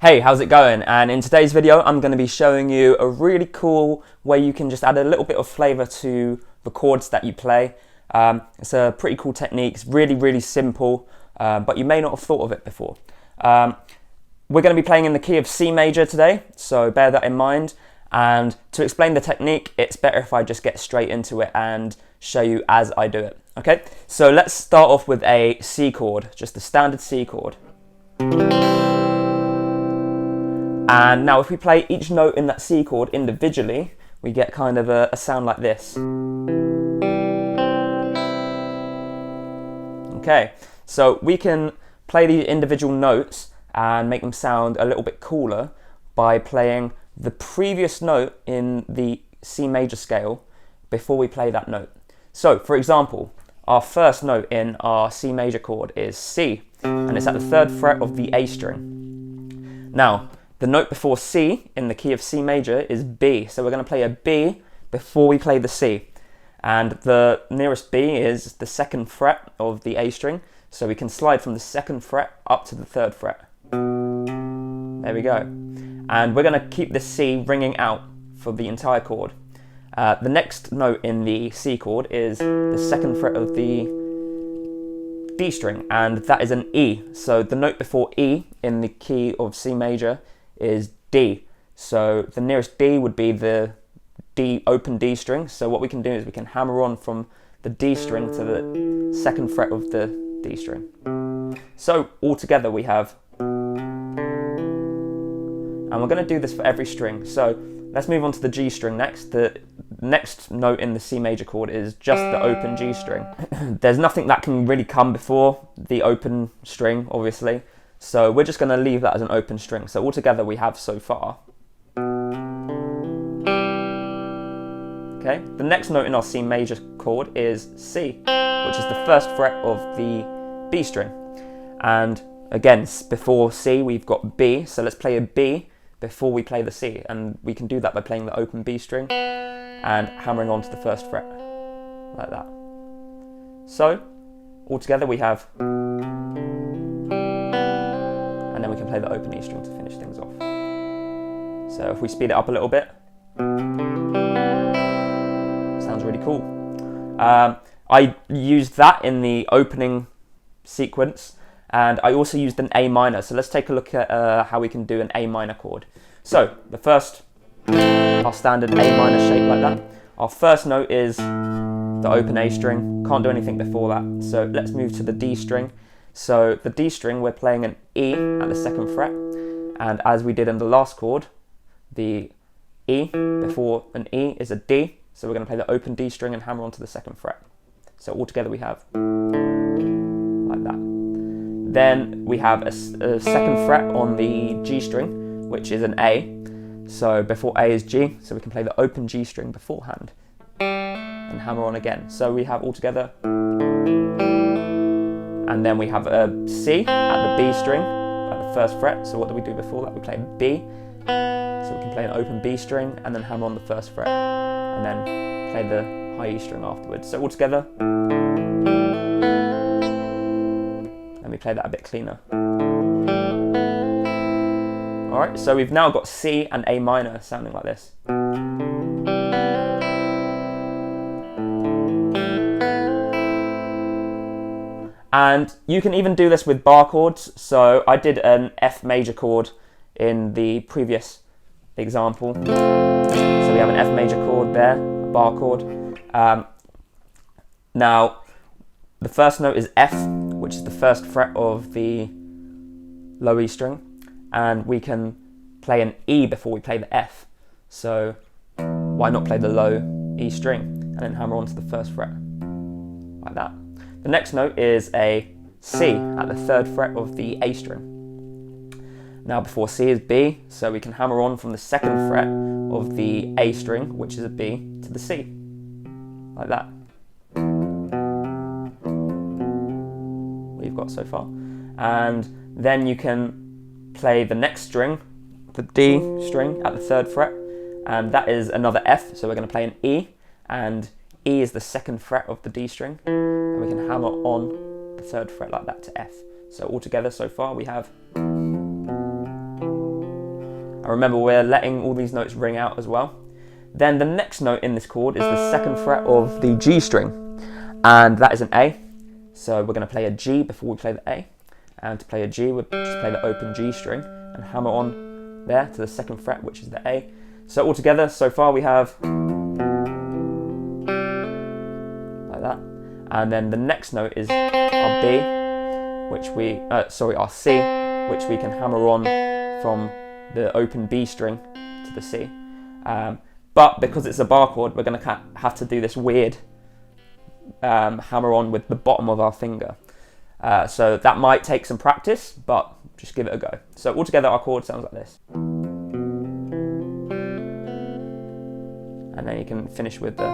Hey, how's it going? And in today's video, I'm going to be showing you a really cool way you can just add a little bit of flavor to the chords that you play. It's a pretty cool technique. It's really simple, but you may not have thought of it before. We're going to be playing in the key of C major today, so bear that in mind. And to explain the technique, it's better if I just get straight into it and show you as I do it. Okay, so let's start off with a C chord, just the standard C chord. And now if we play each note in that C chord individually, we get kind of a sound like this. Okay, so we can play the individual notes and make them sound a little bit cooler by playing the previous note in the C major scale before we play that note. So for example, our first note in our C major chord is C, and it's at the 3rd fret of the A string. Now, the note before C in the key of C major is B, so we're going to play a B before we play the C. And the nearest B is the 2nd fret of the A string, so we can slide from the 2nd fret up to the 3rd fret. There we go. And we're going to keep the C ringing out for the entire chord. The next note in the C chord is the 2nd fret of the D string, and that is an E. So the note before E in the key of C major is D. So the nearest D would be the D open D string. So what we can do is we can hammer on from the D string to the 2nd fret of the D string. So all together we have, and we're going to do this for every string. So let's move on to the G string next. The next note in the C major chord is just the open G string. There's nothing that can really come before the open string, obviously. So we're just going to leave that as an open string. So altogether we have so far. Okay, the next note in our C major chord is C, which is the 1st fret of the B string. And again, before C we've got B, so let's play a B before we play the C. And we can do that by playing the open B string and hammering onto the 1st fret, like that. So altogether we have, and then we can play the open E string to finish things off. So if we speed it up a little bit, sounds really cool. I used that in the opening sequence, and I also used an A minor. So let's take a look at how we can do an A minor chord. So the first, our standard A minor shape like that. Our first note is the open A string, can't do anything before that. So let's move to the D string. So the D string, we're playing an E at the 2nd fret, and as we did in the last chord, the E before an E is a D, so we're going to play the open D string and hammer onto the 2nd fret. So altogether we have like that. Then we have a 2nd fret on the G string, which is an A, so before A is G, so we can play the open G string beforehand and hammer on again. So we have altogether, and then we have a C at the B string, at the 1st fret. So what do we do before that? We play B. So we can play an open B string and then hammer on the 1st fret, and then play the high E string afterwards. So altogether, let me play that a bit cleaner. Alright, so we've now got C and A minor sounding like this. And you can even do this with bar chords. So I did an F major chord in the previous example. So we have an F major chord there, a bar chord. Now, the first note is F, which is the 1st fret of the low E string. And we can play an E before we play the F. So why not play the low E string and then hammer onto the 1st fret, like that. The next note is a C at the 3rd fret of the A string. Now before C is B, so we can hammer on from the 2nd fret of the A string, which is a B, to the C, like that. What you've got so far. And then you can play the next string, the D string at the 3rd fret, and that is another F, so we're going to play an E, and E is the 2nd fret of the D string, and we can hammer on the 3rd fret like that to F. So altogether so far we have And remember, we're letting all these notes ring out as well. Then the next note in this chord is the 2nd fret of the G string, and that is an A. So we're going to play a G before we play the A. And to play a G, we'll just play the open G string and hammer on there to the 2nd fret, which is the A. So all together, so far we have like that. And then the next note is our B, which we, our C, which we can hammer on from the open B string to the C. But because it's a bar chord, we're going to have to do this weird hammer on with the bottom of our finger. So that might take some practice, but just give it a go. So altogether our chord sounds like this. And then you can finish with the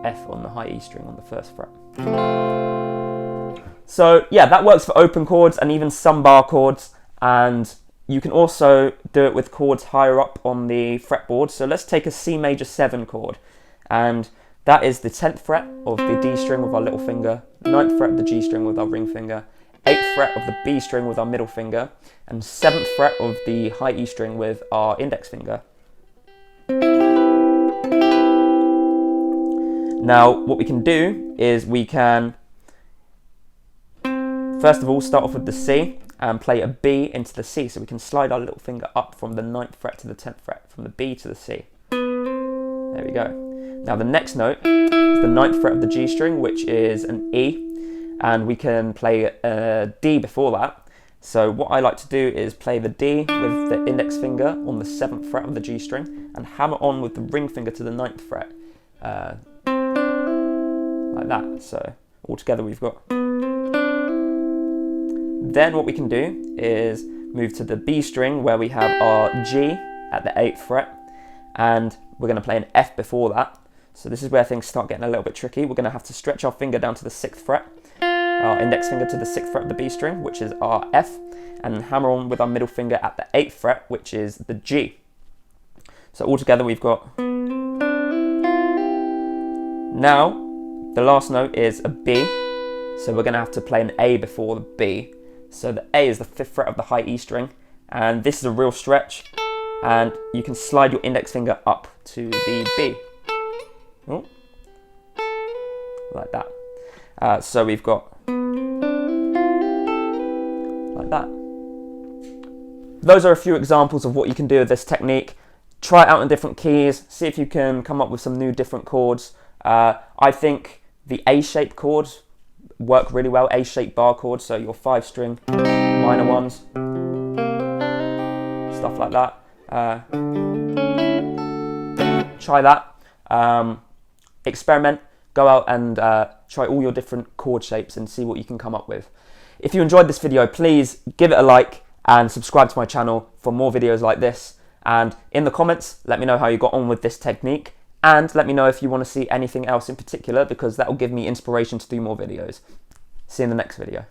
F on the high E string on the 1st fret. So yeah, that works for open chords and even some bar chords, and you can also do it with chords higher up on the fretboard. So let's take a C major 7 chord, and that is the 10th fret of the D string with our little finger, 9th fret of the G string with our ring finger, 8th fret of the B string with our middle finger, and 7th fret of the high E string with our index finger. Now what we can do is we can first of all start off with the C and play a B into the C, so we can slide our little finger up from the 9th fret to the 10th fret, from the B to the C. There we go. Now the next note is the 9th fret of the G string, which is an E, and we can play a D before that. So what I like to do is play the D with the index finger on the 7th fret of the G string and hammer on with the ring finger to the 9th fret, like that. So altogether we've got. Then what we can do is move to the B string where we have our G at the 8th fret, and we're going to play an F before that. So this is where things start getting a little bit tricky. We're going to have to stretch our finger down to the 6th fret, our index finger to the 6th fret of the B string, which is our F, and hammer on with our middle finger at the 8th fret, which is the G. So altogether we've got. Now the last note is a B, so we're going to have to play an A before the B. So the A is the 5th fret of the high E string, and this is a real stretch, and you can slide your index finger up to the B. Oh, like that. So we've got like that. Those are a few examples of what you can do with this technique. Try it out in different keys, see if you can come up with some new different chords. I think the A-shaped chords work really well, A-shaped bar chords, so your 5-string minor ones, stuff like that. Try that. Experiment, go out and try all your different chord shapes and see what you can come up with. If you enjoyed this video, please give it a like and subscribe to my channel for more videos like this. And in the comments, let me know how you got on with this technique, and let me know if you want to see anything else in particular, because that will give me inspiration to do more videos. See you in the next video.